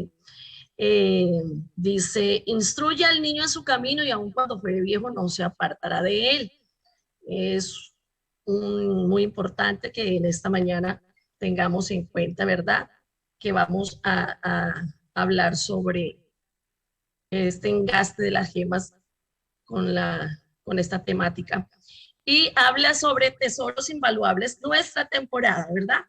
Noemi. Eh, Dice, instruye al niño en su camino y aun cuando fuere viejo no se apartará de él. Es muy importante que en esta mañana tengamos en cuenta, ¿verdad? Que vamos a hablar sobre este engaste de las gemas con esta temática. Y habla sobre tesoros invaluables, nuestra temporada, ¿verdad?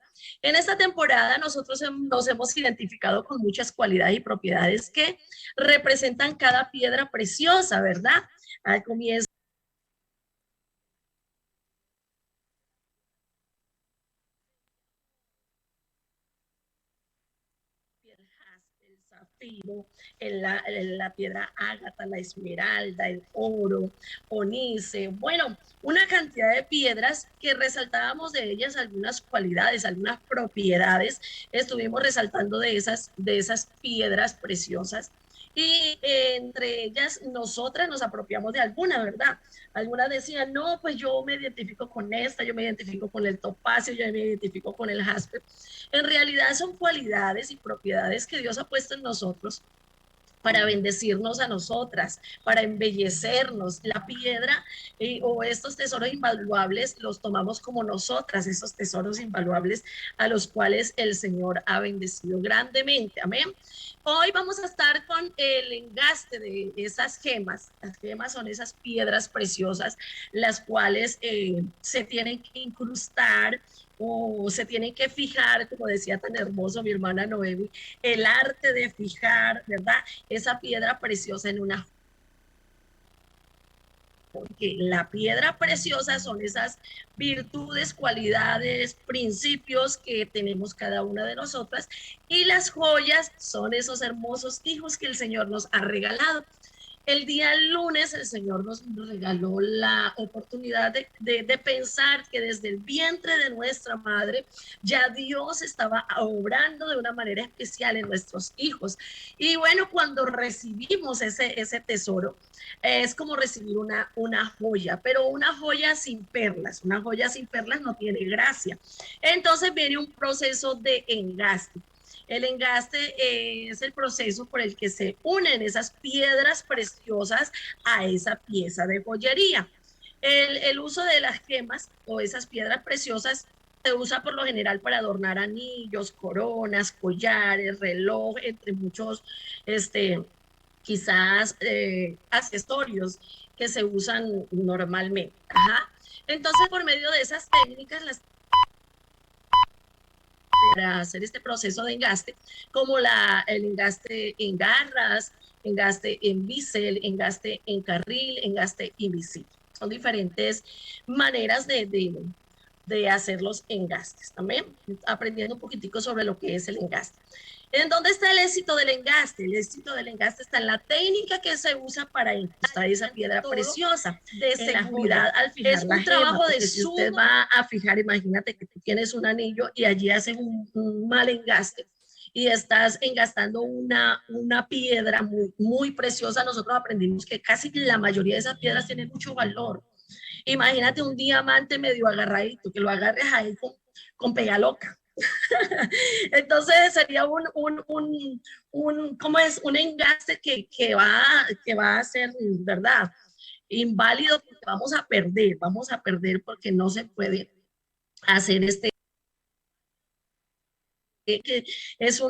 En esta temporada nosotros nos hemos identificado con muchas cualidades y propiedades que representan cada piedra preciosa, ¿verdad? Al comienzo el zafiro, la piedra ágata, la esmeralda, el oro, onice, bueno, una cantidad de piedras que resaltábamos de ellas algunas cualidades, algunas propiedades, estuvimos resaltando de esas piedras preciosas y entre ellas nosotras nos apropiamos de alguna, ¿verdad? Algunas decían, no, pues yo me identifico con esta, yo me identifico con el topacio, yo me identifico con el jaspe. En realidad son cualidades y propiedades que Dios ha puesto en nosotros para bendecirnos a nosotras, para embellecernos. La piedra o estos tesoros invaluables los tomamos como nosotras, esos tesoros invaluables a los cuales el Señor ha bendecido grandemente. Amén. Hoy vamos a estar con el engaste de esas gemas. Las gemas son esas piedras preciosas, las cuales se tienen que incrustar o se tienen que fijar, como decía tan hermoso mi hermana Noemi, el arte de fijar, ¿verdad? Esa piedra preciosa en una, porque la piedra preciosa son esas virtudes, cualidades, principios que tenemos cada una de nosotras, y las joyas son esos hermosos hijos que el Señor nos ha regalado. El día lunes el Señor nos regaló la oportunidad de pensar que desde el vientre de nuestra madre ya Dios estaba obrando de una manera especial en nuestros hijos. Y bueno, cuando recibimos ese tesoro, es como recibir una joya, pero una joya sin perlas. Una joya sin perlas no tiene gracia. Entonces viene un proceso de engaste. El engaste es el proceso por el que se unen esas piedras preciosas a esa pieza de joyería. El uso de las gemas o esas piedras preciosas se usa por lo general para adornar anillos, coronas, collares, reloj, entre muchos, quizás accesorios que se usan normalmente. Ajá. Entonces, por medio de esas técnicas, las para hacer este proceso de engaste, como el engaste en garras, engaste en bisel, engaste en carril, engaste invisible. Son diferentes maneras de hacer los engastes. También aprendiendo un poquitico sobre lo que es el engaste. ¿En dónde está el éxito del engaste? El éxito del engaste está en la técnica que se usa para incrustar esa piedra preciosa, de seguridad al fijar. Es un trabajo de si usted va a fijar, imagínate que tú tienes un anillo y allí haces un mal engaste y estás engastando una piedra muy preciosa. Nosotros aprendimos que casi la mayoría de esas piedras tienen mucho valor. Imagínate un diamante medio agarradito, que lo agarres ahí con pega loca. Entonces sería ¿cómo es? Un engaste que va a ser, ¿verdad? Inválido porque vamos a perder porque no se puede hacer que es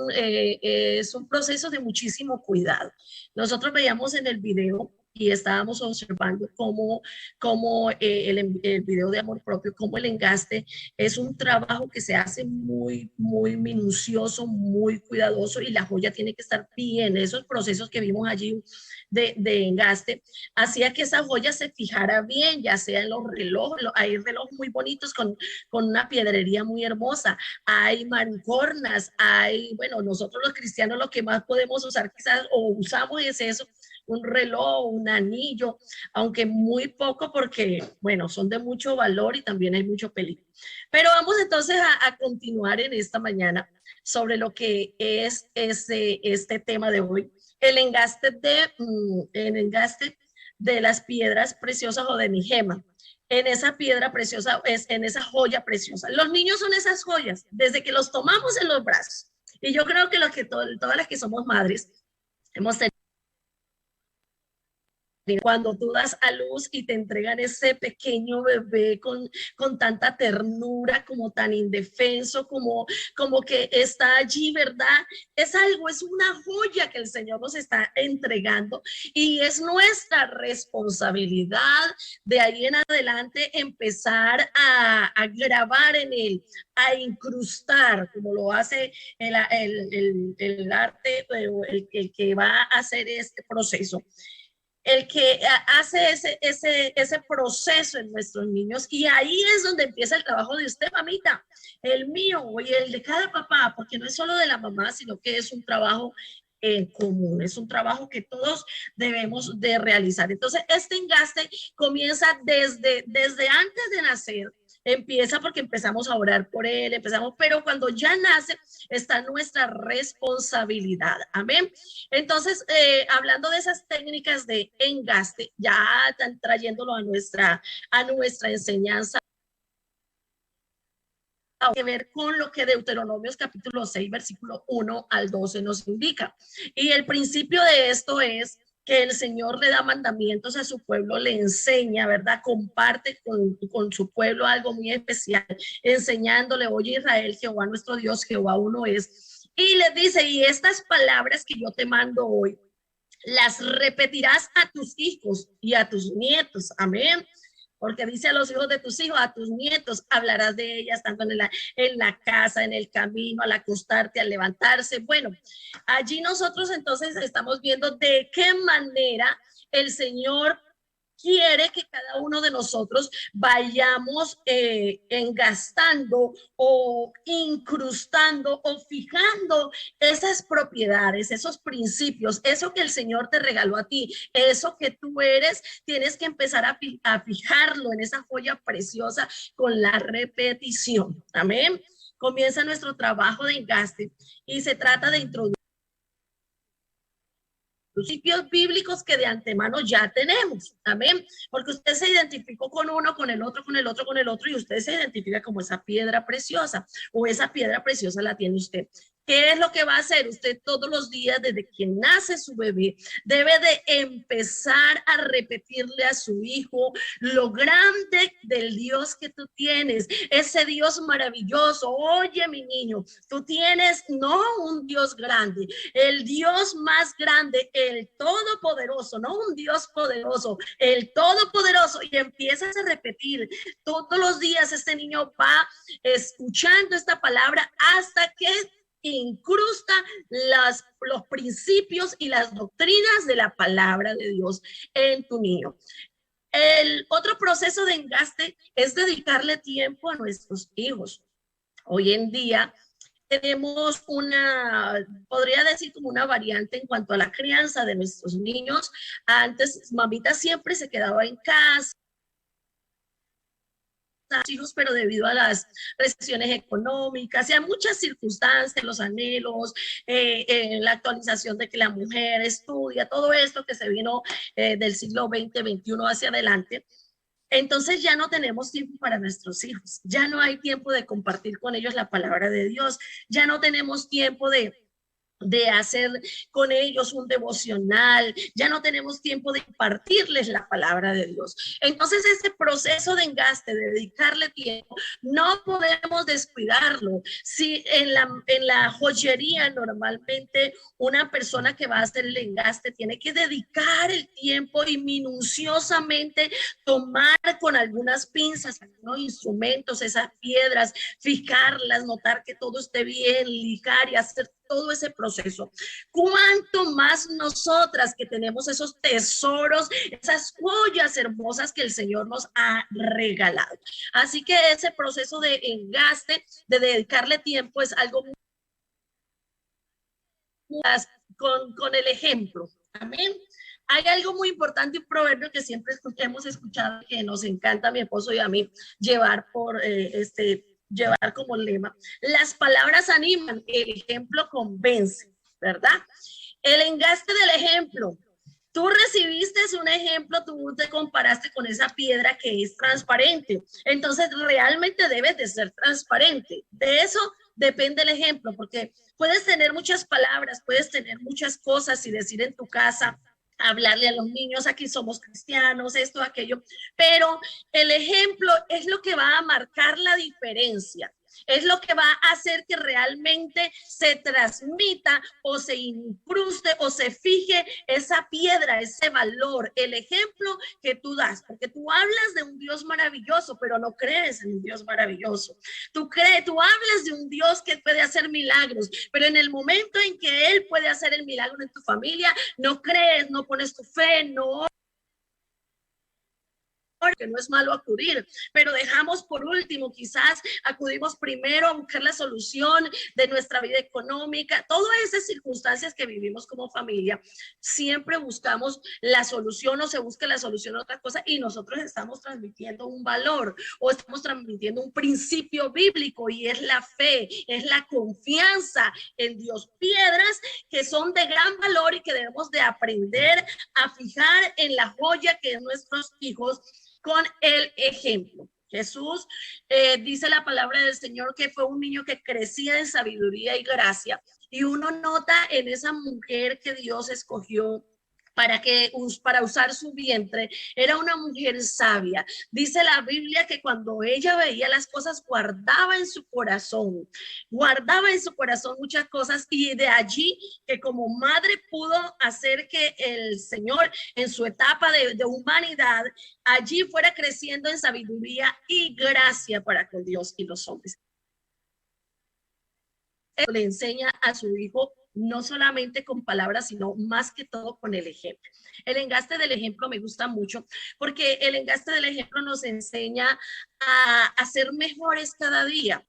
un proceso de muchísimo cuidado. Nosotros veíamos en el video y estábamos observando cómo el video de amor propio, cómo el engaste es un trabajo que se hace muy minucioso, muy cuidadoso y la joya tiene que estar bien. Esos procesos que vimos allí de engaste hacía que esa joya se fijara bien, ya sea en los relojes, hay relojes muy bonitos con una piedrería muy hermosa, hay mancornas, hay, bueno, nosotros los cristianos lo que más podemos usar quizás o usamos es eso, un reloj, un anillo, aunque muy poco porque, bueno, son de mucho valor y también hay mucho peligro. Pero vamos entonces a continuar en esta mañana sobre lo que es este tema de hoy, el engaste de las piedras preciosas o de mi gema en esa piedra preciosa, en esa joya preciosa. Los niños son esas joyas, desde que los tomamos en los brazos Y yo creo que, todas las que somos madres hemos tenido cuando tú das a luz y te entregan ese pequeño bebé con tanta ternura, como tan indefenso, como que está allí, ¿verdad? Es algo, es una joya que el Señor nos está entregando y es nuestra responsabilidad de ahí en adelante empezar a grabar en él, a incrustar, como lo hace el arte, el que va a hacer este proceso, el que hace ese proceso en nuestros niños. Y ahí es donde empieza el trabajo de usted, mamita, el mío y el de cada papá, porque no es solo de la mamá, sino que es un trabajo en común, es un trabajo que todos debemos de realizar. Entonces, este engaste comienza desde antes de nacer, empieza porque empezamos a orar por él, empezamos, pero cuando ya nace está nuestra responsabilidad. Amén. Entonces, hablando de esas técnicas de engaste, ya están trayéndolo a nuestra enseñanza que ver con lo que Deuteronomios capítulo 6, versículo 1 al 12 nos indica. Y el principio de esto es que el Señor le da mandamientos a su pueblo, le enseña, ¿verdad? Comparte con su pueblo algo muy especial, enseñándole, oye Israel, Jehová nuestro Dios, Jehová uno es. Y les dice, y estas palabras que yo te mando hoy, las repetirás a tus hijos y a tus nietos. Amén. Porque dice a los hijos de tus hijos, a tus nietos, hablarás de ellas tanto en la casa, en el camino, al acostarte, al levantarse. Bueno, allí nosotros entonces estamos viendo de qué manera el Señor quiere que cada uno de nosotros vayamos engastando o incrustando o fijando esas propiedades, esos principios, eso que el Señor te regaló a ti, eso que tú eres, tienes que empezar a fijarlo en esa joya preciosa con la repetición. Amén. Comienza nuestro trabajo de engaste y se trata de introducir principios bíblicos que de antemano ya tenemos. Amén. Porque usted se identificó con uno, con el otro, con el otro, con el otro, y usted se identifica como esa piedra preciosa, o esa piedra preciosa la tiene usted. ¿Qué es lo que va a hacer usted todos los días desde que nace su bebé? Debe de empezar a repetirle a su hijo lo grande del Dios que tú tienes, ese Dios maravilloso. Oye, mi niño, tú tienes no un Dios grande, el Dios más grande, el todopoderoso, no un Dios poderoso, el todopoderoso. Y empiezas a repetir todos los días, este niño va escuchando esta palabra hasta que incrusta los principios y las doctrinas de la palabra de Dios en tu niño. El otro proceso de engaste es dedicarle tiempo a nuestros hijos. Hoy en día tenemos podría decir como una variante en cuanto a la crianza de nuestros niños. Antes, mamita siempre se quedaba en casa, hijos, pero debido a las restricciones económicas y a muchas circunstancias, los anhelos, la actualización de que la mujer estudia, todo esto que se vino del siglo XX, XXI hacia adelante, entonces ya no tenemos tiempo para nuestros hijos, ya no hay tiempo de compartir con ellos la palabra de Dios, ya no tenemos tiempo de hacer con ellos un devocional, ya no tenemos tiempo de impartirles la palabra de Dios. Entonces ese proceso de engaste, de dedicarle tiempo, no podemos descuidarlo. Si en la joyería normalmente una persona que va a hacer el engaste tiene que dedicar el tiempo y minuciosamente tomar con algunas pinzas, algunos instrumentos, esas piedras, fijarlas, notar que todo esté bien, lijar y hacer todo ese proceso. Cuánto más nosotras que tenemos esos tesoros, esas joyas hermosas que el Señor nos ha regalado. Así que ese proceso de engaste, de dedicarle tiempo, es algo muy con el ejemplo. Amén. Hay algo muy importante, un proverbio que siempre hemos escuchado, que nos encanta a mi esposo y a mí llevar llevar como lema. Las palabras animan, el ejemplo convence, ¿verdad? El engaste del ejemplo. Tú recibiste un ejemplo, tú te comparaste con esa piedra que es transparente. Entonces, realmente debes de ser transparente. De eso depende del ejemplo, porque puedes tener muchas palabras, puedes tener muchas cosas y decir en tu casa, hablarle a los niños, aquí somos cristianos, esto, aquello, pero el ejemplo es lo que va a marcar la diferencia. Es lo que va a hacer que realmente se transmita o se incruste o se fije esa piedra, ese valor, el ejemplo que tú das, porque tú hablas de un Dios maravilloso, pero no crees en un Dios maravilloso. Tú hablas de un Dios que puede hacer milagros, pero en el momento en que Él puede hacer el milagro en tu familia, no crees, no pones tu fe, no, que no es malo acudir, pero dejamos por último, quizás acudimos primero a buscar la solución de nuestra vida económica, todas esas circunstancias que vivimos como familia, siempre buscamos la solución o se busca la solución a otra cosa y nosotros estamos transmitiendo un valor o estamos transmitiendo un principio bíblico y es la fe, es la confianza en Dios, piedras que son de gran valor y que debemos de aprender a fijar en la joya que es nuestros hijos con el ejemplo. Jesús dice la palabra del Señor que fue un niño que crecía en sabiduría y gracia y uno nota en esa mujer que Dios escogió para usar su vientre, era una mujer sabia. Dice la Biblia que cuando ella veía las cosas, guardaba en su corazón muchas cosas y de allí que como madre pudo hacer que el Señor en su etapa de humanidad, allí fuera creciendo en sabiduría y gracia para con Dios y los hombres. Le enseña a su hijo no solamente con palabras, sino más que todo con el ejemplo. El engaste del ejemplo me gusta mucho porque el engaste del ejemplo nos enseña a ser mejores cada día.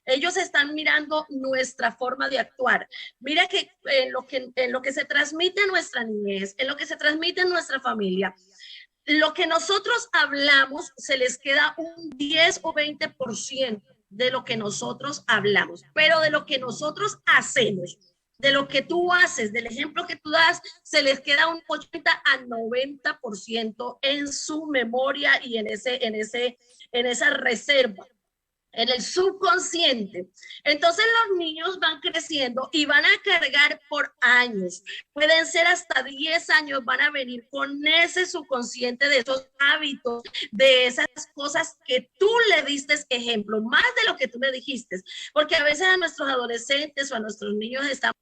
Ellos están mirando nuestra forma de actuar. Mira que en lo que se transmite en nuestra niñez, en lo que se transmite en nuestra familia, lo que nosotros hablamos se les queda un 10 o 20% de lo que nosotros hablamos, pero de lo que nosotros hacemos, de lo que tú haces, del ejemplo que tú das, se les queda un 80 a 90% en su memoria y en esa reserva, en el subconsciente. Entonces los niños van creciendo y van a cargar por años, pueden ser hasta 10 años, van a venir con ese subconsciente de esos hábitos, de esas cosas que tú le diste ejemplo, más de lo que tú le dijiste, porque a veces a nuestros adolescentes o a nuestros niños estamos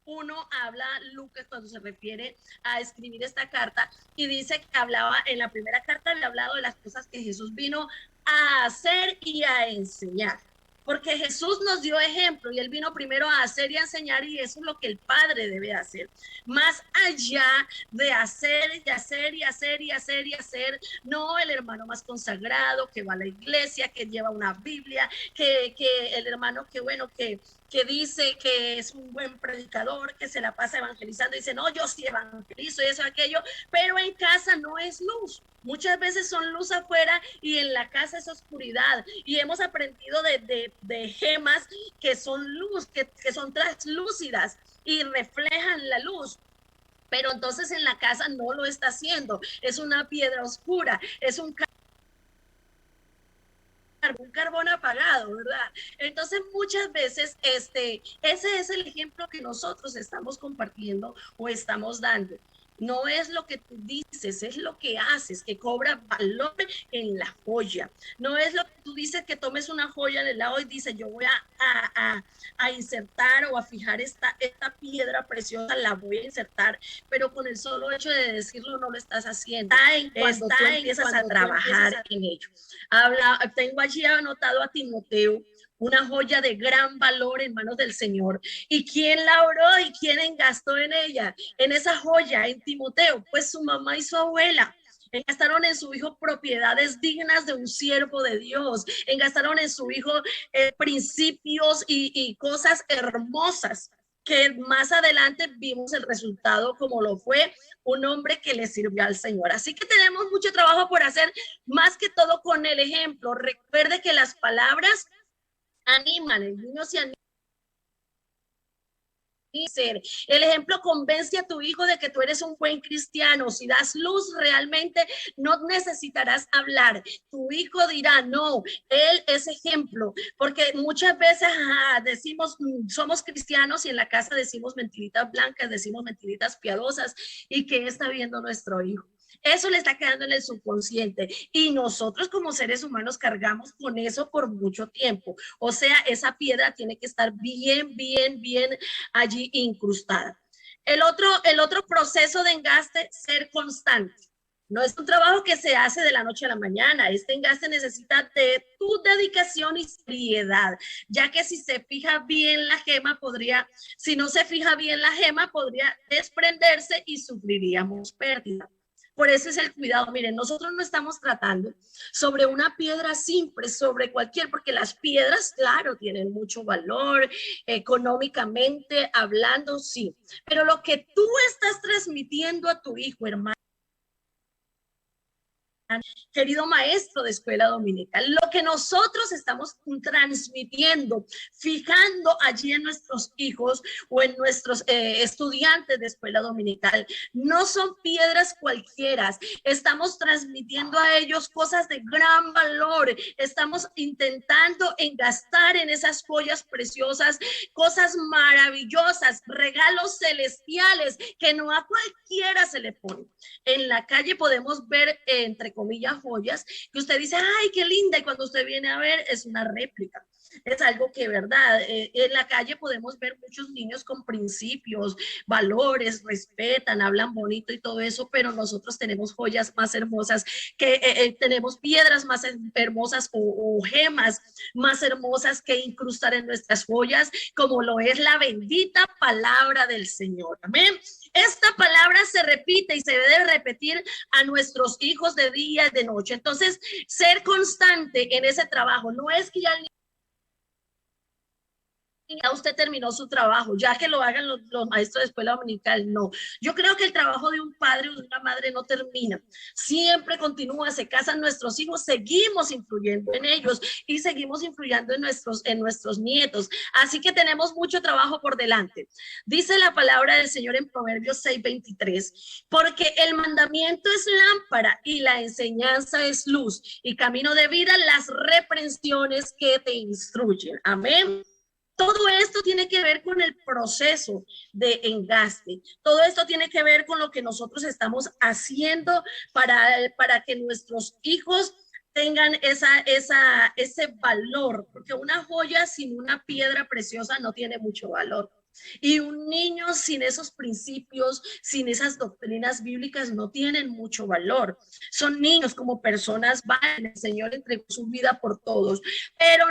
uno habla, Lucas, cuando se refiere a escribir esta carta, y dice que hablaba, en la primera carta había hablado de las cosas que Jesús vino a hacer y a enseñar. Porque Jesús nos dio ejemplo y Él vino primero a hacer y a enseñar y eso es lo que el Padre debe hacer. Más allá de hacer y hacer y hacer y hacer y hacer, no el hermano más consagrado que va a la iglesia, que lleva una Biblia, que el hermano que bueno, que dice que es un buen predicador, que se la pasa evangelizando, y dice, no, yo sí evangelizo y eso, aquello, pero en casa no es luz. Muchas veces son luz afuera y en la casa es oscuridad. Y hemos aprendido de gemas que son luz, que son translúcidas y reflejan la luz. Pero entonces en la casa no lo está haciendo. Es una piedra oscura, es un carbón apagado, ¿verdad? Entonces muchas veces ese es el ejemplo que nosotros estamos compartiendo o estamos dando. No es lo que tú dices, es lo que haces, que cobra valor en la joya. No es lo que tú dices que tomes una joya en el lado y dices, yo voy a insertar o a fijar esta piedra preciosa, la voy a insertar, pero con el solo hecho de decirlo no lo estás haciendo. Cuando tú empiezas a trabajar en ello. Tengo allí anotado a Timoteo, una joya de gran valor en manos del Señor. ¿Y quién la oró y quién engastó en ella? En esa joya, en Timoteo, pues su mamá y su abuela. Engastaron en su hijo propiedades dignas de un siervo de Dios. Engastaron en su hijo principios y cosas hermosas. que más adelante vimos el resultado como lo fue un hombre que le sirvió al Señor. Así que tenemos mucho trabajo por hacer, más que todo con el ejemplo. Recuerde que las palabras animan, el niño se anima. El ejemplo convence a tu hijo de que tú eres un buen cristiano. Si das luz, realmente no necesitarás hablar. Tu hijo dirá, no, él es ejemplo. Porque muchas veces decimos, somos cristianos y en la casa decimos mentiritas blancas, decimos mentiritas piadosas. ¿Y qué está viendo nuestro hijo? Eso le está quedando en el subconsciente y nosotros como seres humanos cargamos con eso por mucho tiempo. O sea, esa piedra tiene que estar bien allí incrustada. El otro proceso de engaste, ser constante. No es un trabajo que se hace de la noche a la mañana. Este engaste necesita de tu dedicación y seriedad, ya que si se fija bien la gema, si no se fija bien la gema, podría desprenderse y sufriríamos pérdida. Por eso es el cuidado. Miren, nosotros no estamos tratando sobre una piedra simple, sobre cualquier, porque las piedras, claro, tienen mucho valor, económicamente hablando, sí. Pero lo que tú estás transmitiendo a tu hijo, hermano, querido maestro de escuela dominical, lo que nosotros estamos transmitiendo, fijando allí en nuestros hijos o en nuestros estudiantes de escuela dominical, no son piedras cualquiera, estamos transmitiendo a ellos cosas de gran valor, estamos intentando engastar en esas joyas preciosas, cosas maravillosas, regalos celestiales que no a cualquiera se le pone. En la calle podemos ver, entre comillas, joyas que usted dice, ay, qué linda, y cuando usted viene a ver es una réplica. Es algo que, verdad, en la calle podemos ver muchos niños con principios, valores, respetan, hablan bonito y todo eso, pero nosotros tenemos joyas más hermosas, tenemos piedras más hermosas o gemas más hermosas que incrustar en nuestras joyas, como lo es la bendita palabra del Señor. Amén. Esta palabra se repite y se debe repetir a nuestros hijos de día y de noche. Entonces, ser constante en ese trabajo. No es que ya ya usted terminó su trabajo, ya que lo hagan los maestros de escuela dominical, no. Yo creo que el trabajo de un padre o de una madre no termina, siempre continúa, se casan nuestros hijos, seguimos influyendo en ellos y seguimos influyendo en nuestros nietos, así que tenemos mucho trabajo por delante. Dice la palabra del Señor en Proverbios 6:23, porque el mandamiento es lámpara y la enseñanza es luz y camino de vida las reprensiones que te instruyen. Amén. Todo esto tiene que ver con el proceso de engaste. Todo esto tiene que ver con lo que nosotros estamos haciendo para que nuestros hijos tengan ese valor, porque una joya sin una piedra preciosa no tiene mucho valor. Y un niño sin esos principios, sin esas doctrinas bíblicas, no tienen mucho valor. Son niños como personas, el Señor entregó su vida por todos, pero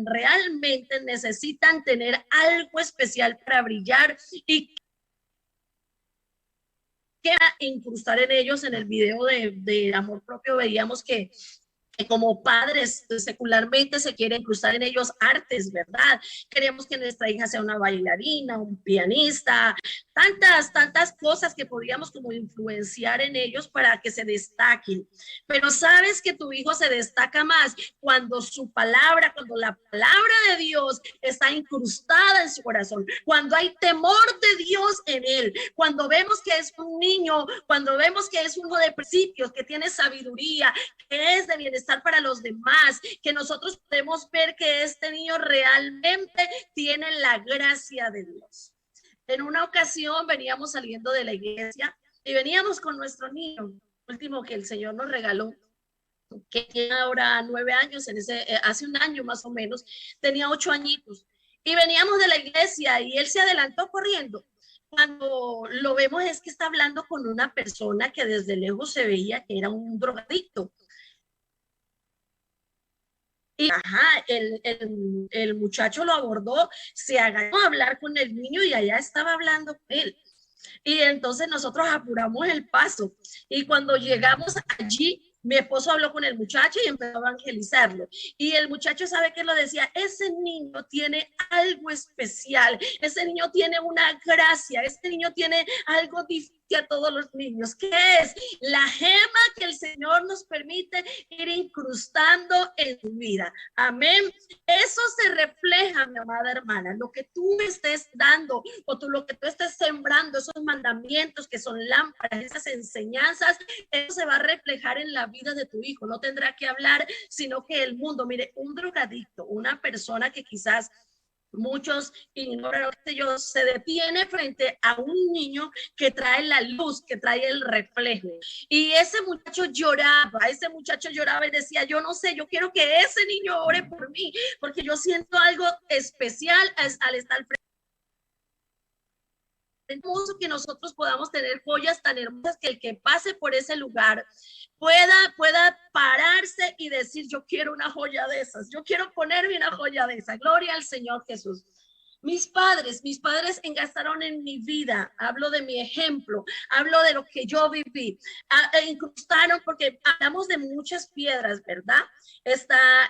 realmente necesitan tener algo especial para brillar y que incrustar en ellos. En el video de Amor Propio veíamos que como padres secularmente se quiere incrustar en ellos artes, ¿verdad? Queremos que nuestra hija sea una bailarina, un pianista, tantas cosas que podríamos como influenciar en ellos para que se destaquen. Pero sabes que tu hijo se destaca más cuando cuando la palabra de Dios está incrustada en su corazón, cuando hay temor de Dios en él, cuando vemos que es un niño, cuando vemos que es uno de principios, que tiene sabiduría, que es de bienestar para los demás, que nosotros podemos ver que este niño realmente tiene la gracia de Dios. En una ocasión veníamos saliendo de la iglesia y veníamos con nuestro niño, último que el Señor nos regaló, que tiene ahora 9 años, hace un año más o menos, tenía 8 añitos. Y veníamos de la iglesia y él se adelantó corriendo. Cuando lo vemos es que está hablando con una persona que desde lejos se veía que era un drogadicto. Y el muchacho lo abordó, se agarró a hablar con el niño y allá estaba hablando con él. Y entonces nosotros apuramos el paso. Y cuando llegamos allí, Mi esposo habló con el muchacho y empezó a evangelizarlo. Y el muchacho, ¿sabe qué lo decía? Ese niño tiene algo especial, ese niño tiene una gracia, ese niño tiene algo diferente a todos los niños. ¿Qué es? La gema que el Señor nos permite ir incrustando en tu vida. Amén. Eso se refleja, mi amada hermana, lo que tú estés dando o lo que tú estés sembrando, esos mandamientos que son lámparas, esas enseñanzas, eso se va a reflejar en la vida de tu hijo. No tendrá que hablar, sino que el mundo, mire, un drogadicto, una persona que quizás muchos ignoran, se detiene frente a un niño que trae la luz, que trae el reflejo. Y ese muchacho lloraba y decía, yo no sé, yo quiero que ese niño ore por mí, porque yo siento algo especial al estar frente. Hermoso que nosotros podamos tener joyas tan hermosas que el que pase por ese lugar pueda pararse y decir, yo quiero una joya de esas, yo quiero ponerme una joya de esas. Gloria al Señor Jesús. Mis padres engastaron en mi vida, hablo de mi ejemplo, hablo de lo que yo viví, incrustaron, porque hablamos de muchas piedras, ¿verdad? Está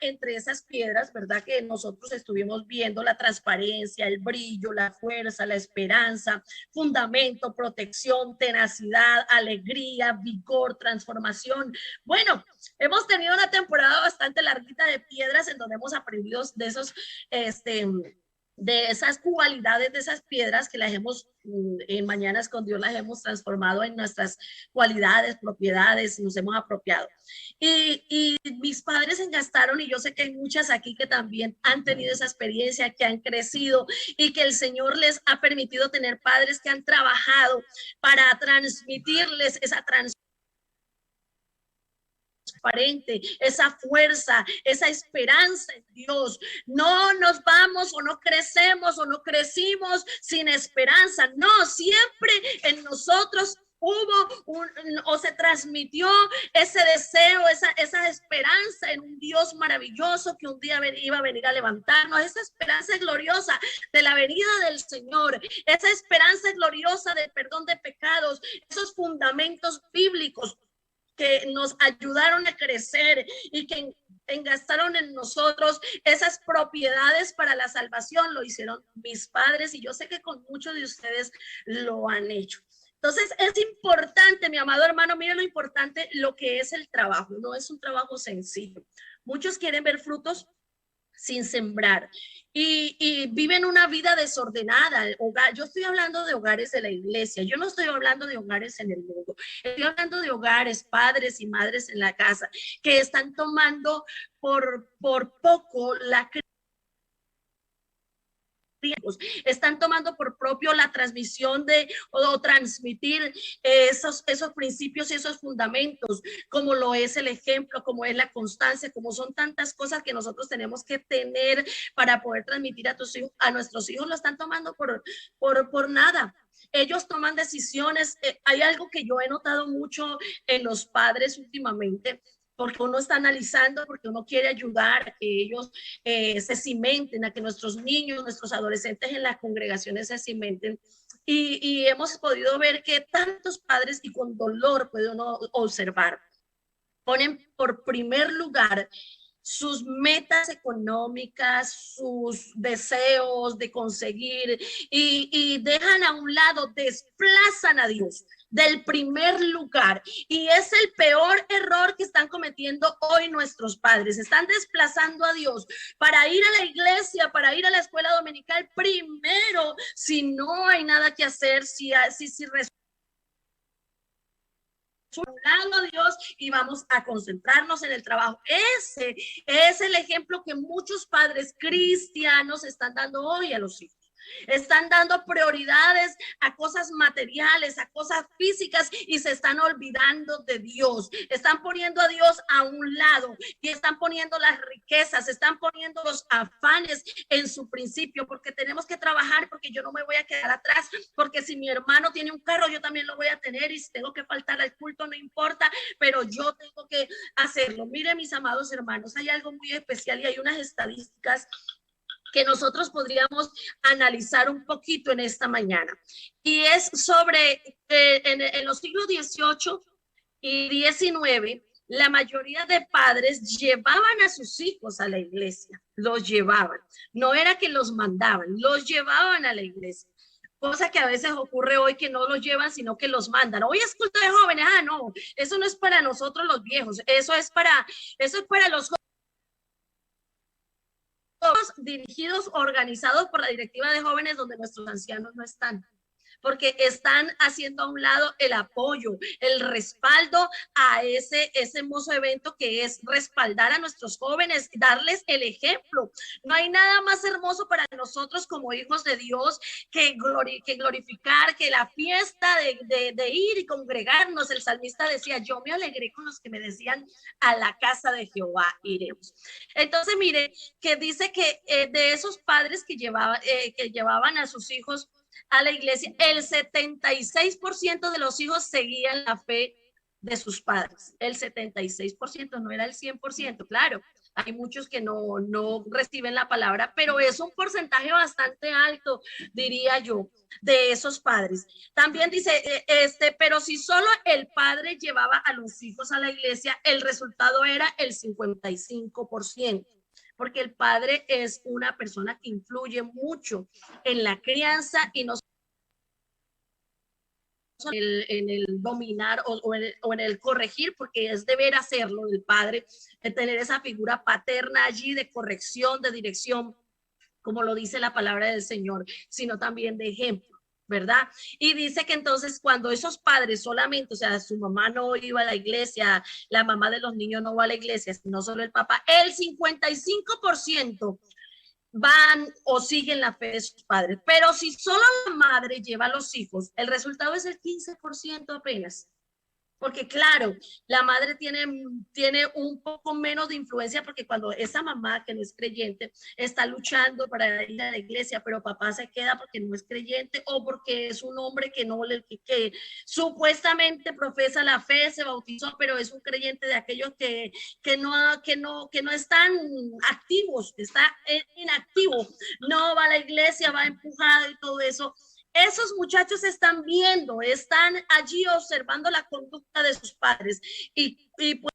entre esas piedras, ¿verdad? Que nosotros estuvimos viendo la transparencia, el brillo, la fuerza, la esperanza, fundamento, protección, tenacidad, alegría, vigor, transformación. Bueno, hemos tenido una temporada bastante larguita de piedras en donde hemos aprendido de esos, de esas cualidades de esas piedras que las hemos, en Mañanas con Dios, las hemos transformado en nuestras cualidades, propiedades, nos hemos apropiado. Y mis padres engastaron, y yo sé que hay muchas aquí que también han tenido esa experiencia, que han crecido y que el Señor les ha permitido tener padres que han trabajado para transmitirles esa transparencia, esa fuerza, esa esperanza en Dios. No nos vamos o no crecemos o no crecimos sin esperanza. No, siempre en nosotros o se transmitió ese deseo, esa esperanza en un Dios maravilloso que un día iba a venir a levantarnos, esa esperanza gloriosa de la venida del Señor, esa esperanza gloriosa del perdón de pecados, esos fundamentos bíblicos que nos ayudaron a crecer y que engastaron en nosotros esas propiedades para la salvación. Lo hicieron mis padres y yo sé que con muchos de ustedes lo han hecho. Entonces es importante, mi amado hermano, mire lo importante, lo que es el trabajo. No es un trabajo sencillo. Muchos quieren ver frutos sin sembrar y viven una vida desordenada. Yo estoy hablando de hogares de la iglesia, yo no estoy hablando de hogares en el mundo, estoy hablando de hogares, padres y madres en la casa que están tomando por poco la están tomando por propio la transmisión o transmitir esos principios y esos fundamentos, como lo es el ejemplo, como es la constancia, como son tantas cosas que nosotros tenemos que tener para poder transmitir a nuestros hijos. Lo están tomando por nada. Ellos toman decisiones. Hay algo que yo he notado mucho en los padres últimamente, porque uno está analizando, porque uno quiere ayudar a que ellos se cimenten, a que nuestros niños, nuestros adolescentes en las congregaciones se cimenten. Y hemos podido ver que tantos padres, y con dolor puede uno observar, ponen por primer lugar sus metas económicas, sus deseos de conseguir y dejan a un lado, desplazan a Dios del primer lugar. Y es el peor error que están cometiendo hoy nuestros padres. Están desplazando a Dios para ir a la iglesia, para ir a la escuela dominical primero, si no hay nada que hacer, si a Dios y vamos a concentrarnos en el trabajo. Ese es el ejemplo que muchos padres cristianos están dando hoy a los hijos. Están dando prioridades a cosas materiales, a cosas físicas y se están olvidando de Dios. Están poniendo a Dios a un lado y están poniendo las riquezas, están poniendo los afanes en su principio, porque tenemos que trabajar, porque yo no me voy a quedar atrás, porque si mi hermano tiene un carro, yo también lo voy a tener, y si tengo que faltar al culto, no importa, pero yo tengo que hacerlo. Mire, mis amados hermanos, hay algo muy especial y hay unas estadísticas que nosotros podríamos analizar un poquito en esta mañana. Y es sobre, en los siglos XVIII Y 19, la mayoría de padres llevaban a sus hijos a la iglesia, los llevaban. No era que los mandaban, los llevaban a la iglesia. Cosa que a veces ocurre hoy que no los llevan, sino que los mandan. Hoy es culto de jóvenes. Ah, no, eso no es para nosotros los viejos, eso es para los jóvenes dirigidos, organizados por la directiva de jóvenes donde nuestros ancianos no están, porque están haciendo a un lado el apoyo, el respaldo a ese hermoso evento que es respaldar a nuestros jóvenes, darles el ejemplo. No hay nada más hermoso para nosotros como hijos de Dios que glorificar, que la fiesta de ir y congregarnos. El salmista decía, yo me alegré con los que me decían, a la casa de Jehová iremos. Entonces, mire, que dice que de esos padres que llevaban a sus hijos a la iglesia, el 76% de los hijos seguían la fe de sus padres. El 76%, no era el 100%, claro. Hay muchos que no reciben la palabra, pero es un porcentaje bastante alto, diría yo, de esos padres. También dice, pero si solo el padre llevaba a los hijos a la iglesia, el resultado era el 55%, porque el padre es una persona que influye mucho en la crianza y no en el dominar o en el corregir, porque es deber hacerlo del padre, de tener esa figura paterna allí de corrección, de dirección, como lo dice la palabra del Señor, sino también de ejemplo. ¿Verdad? Y dice que entonces cuando esos padres solamente, o sea, su mamá no iba a la iglesia, la mamá de los niños no va a la iglesia, sino solo el papá, el 55% van o siguen la fe de sus padres. Pero si solo la madre lleva a los hijos, el resultado es el 15% apenas. Porque claro, la madre tiene un poco menos de influencia porque cuando esa mamá que no es creyente está luchando para ir a la iglesia, pero papá se queda porque no es creyente o porque es un hombre que no que supuestamente profesa la fe, se bautizó, pero es un creyente de aquellos que no están activos, está inactivo, no va a la iglesia, va empujado y todo eso. Esos muchachos están viendo, están allí observando la conducta de sus padres y pues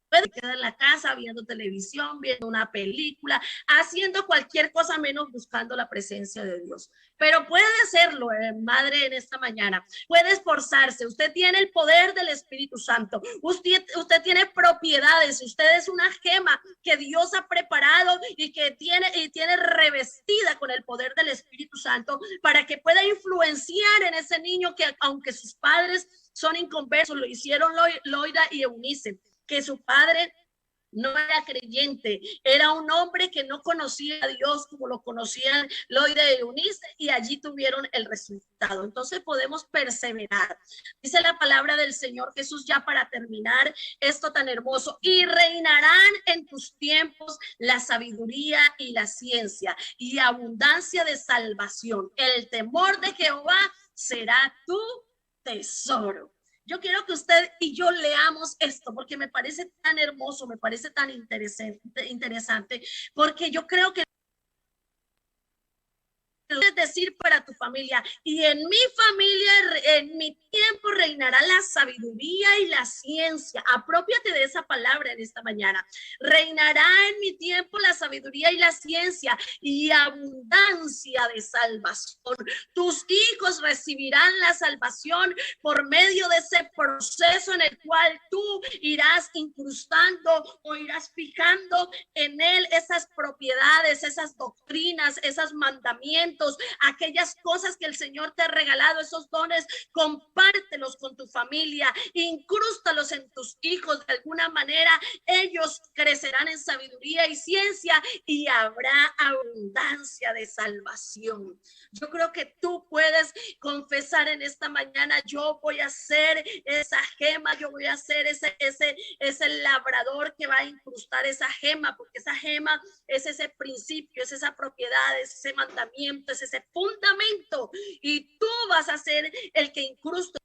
puede quedar en la casa viendo televisión, viendo una película, haciendo cualquier cosa menos buscando la presencia de Dios. Pero puede hacerlo, madre, en esta mañana. Puede esforzarse. Usted tiene el poder del Espíritu Santo. Usted tiene propiedades. Usted es una gema que Dios ha preparado y que tiene revestida con el poder del Espíritu Santo para que pueda influenciar en ese niño que, aunque sus padres son inconversos, lo hicieron Loida y Eunice, que su padre no era creyente, era un hombre que no conocía a Dios como lo conocían Loida y Eunice, y allí tuvieron el resultado. Entonces podemos perseverar. Dice la palabra del Señor Jesús, ya para terminar esto tan hermoso, y reinarán en tus tiempos la sabiduría y la ciencia y abundancia de salvación. El temor de Jehová será tu tesoro. Yo quiero que usted y yo leamos esto porque me parece tan hermoso, me parece tan interesante, porque yo creo que es decir para tu familia, y en mi familia, en mi tiempo reinará la sabiduría y la ciencia. Apropiate de esa palabra en esta mañana. Reinará en mi tiempo la sabiduría y la ciencia y abundancia de salvación. Tus hijos recibirán la salvación por medio de ese proceso en el cual tú irás incrustando o irás fijando en él esas propiedades, esas doctrinas, esos mandamientos, aquellas cosas que el Señor te ha regalado, esos dones, compártelos con tu familia, incrústalos en tus hijos. De alguna manera ellos crecerán en sabiduría y ciencia y habrá abundancia de salvación. Yo creo que tú puedes confesar en esta mañana, yo voy a ser esa gema, yo voy a ser ese labrador que va a incrustar esa gema, porque esa gema es ese principio, es esa propiedad, es ese mandamiento, es ese fundamento, y tú vas a ser el que incrusta.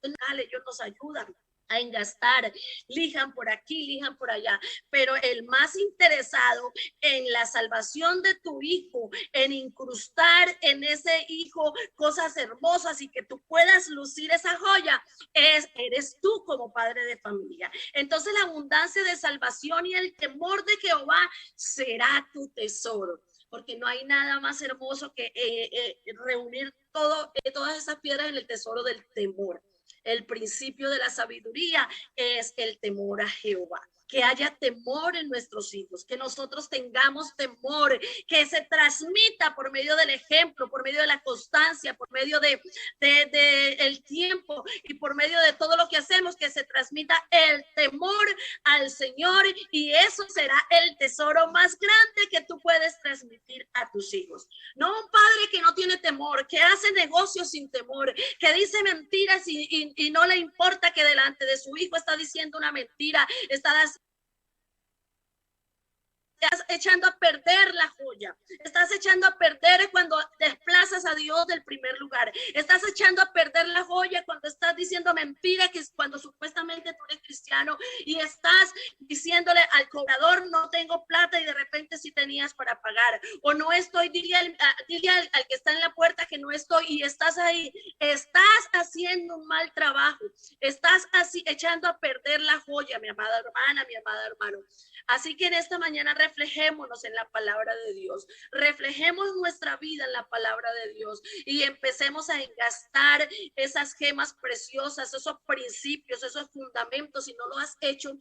Ellos nos ayudan a engastar, lijan por aquí, lijan por allá, pero el más interesado en la salvación de tu hijo, en incrustar en ese hijo cosas hermosas y que tú puedas lucir esa joya, eres tú como padre de familia. Entonces la abundancia de salvación y el temor de Jehová será tu tesoro, porque no hay nada más hermoso que reunir todas esas piedras en el tesoro del temor. El principio de la sabiduría es el temor a Jehová. Que haya temor en nuestros hijos, que nosotros tengamos temor, que se transmita por medio del ejemplo, por medio de la constancia, por medio de el tiempo y por medio de todo lo que hacemos, que se transmita el temor al Señor, y eso será el tesoro más grande que tú puedes transmitir a tus hijos. No un padre que no tiene temor, que hace negocios sin temor, que dice mentiras y no le importa que delante de su hijo está diciendo una mentira, estás echando a perder la joya, estás echando a perder cuando desplazas a Dios del primer lugar, estás echando a perder la joya cuando estás diciendo mentira, que es cuando supuestamente tú eres cristiano y estás diciéndole al cobrador no tengo plata y de repente sí tenías para pagar, o no estoy, dile al que está en la puerta que no estoy, y estás ahí, estás haciendo un mal trabajo, estás así echando a perder la joya, mi amada hermana, mi amada hermano. Así que en esta mañana reflejémonos en la palabra de Dios, reflejemos nuestra vida en la palabra de Dios y empecemos a engastar esas gemas preciosas, esos principios, esos fundamentos. Si no lo has hecho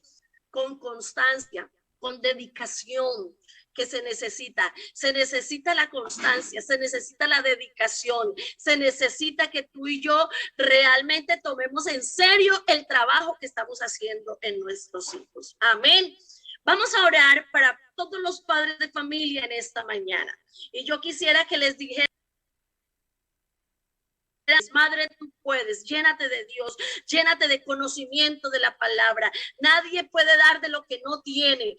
con constancia, con dedicación, que se necesita la constancia, se necesita la dedicación, se necesita que tú y yo realmente tomemos en serio el trabajo que estamos haciendo en nuestros hijos. Amén. Vamos a orar para todos los padres de familia en esta mañana. Y yo quisiera que les dijera, madre, tú puedes, llénate de Dios, llénate de conocimiento de la palabra. Nadie puede dar de lo que no tiene.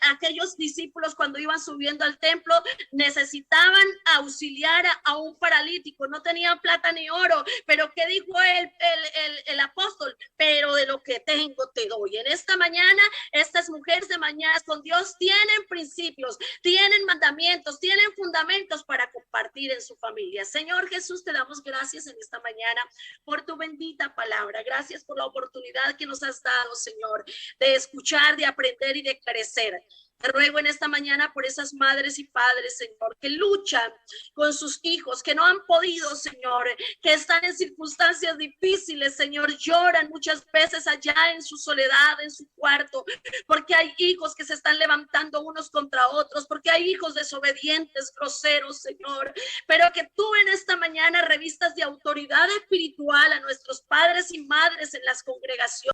Aquellos discípulos cuando iban subiendo al templo necesitaban auxiliar a un paralítico, no tenían plata ni oro, pero ¿qué dijo el apóstol? Pero de lo que tengo te doy. En esta mañana, estas mujeres de mañana con Dios tienen principios, tienen mandamientos, tienen fundamentos para compartir en su familia. Señor Jesús, te damos gracias en esta mañana por tu bendita palabra. Gracias por la oportunidad que nos has dado, Señor, de escuchar, de aprender y de crecer. Te ruego en esta mañana por esas madres y padres, Señor, que luchan con sus hijos, que no han podido, Señor, que están en circunstancias difíciles, Señor, lloran muchas veces allá en su soledad, en su cuarto, porque hay hijos que se están levantando unos contra otros, porque hay hijos desobedientes, groseros, Señor, pero que tú en esta mañana revistas de autoridad espiritual a nuestros padres y madres en las congregaciones,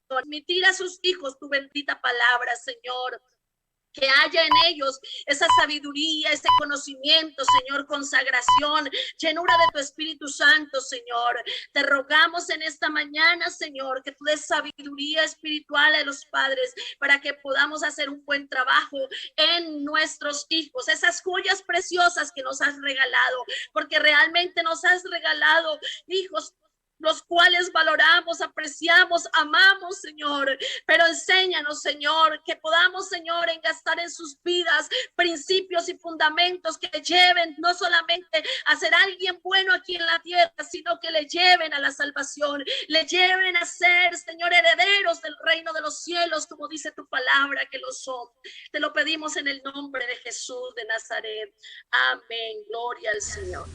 transmitir a sus hijos tu bendita palabra, Señor. Que haya en ellos esa sabiduría, ese conocimiento, Señor, consagración, llenura de tu Espíritu Santo, Señor. Te rogamos en esta mañana, Señor, que tú des sabiduría espiritual a los padres para que podamos hacer un buen trabajo en nuestros hijos, esas joyas preciosas que nos has regalado, porque realmente nos has regalado hijos los cuales valoramos, apreciamos, amamos, Señor, pero enséñanos, Señor, que podamos, Señor, engastar en sus vidas principios y fundamentos que le lleven no solamente a ser alguien bueno aquí en la tierra, sino que le lleven a la salvación, le lleven a ser, Señor, herederos del reino de los cielos, como dice tu palabra que lo son. Te lo pedimos en el nombre de Jesús de Nazaret. Amén. Gloria al Señor.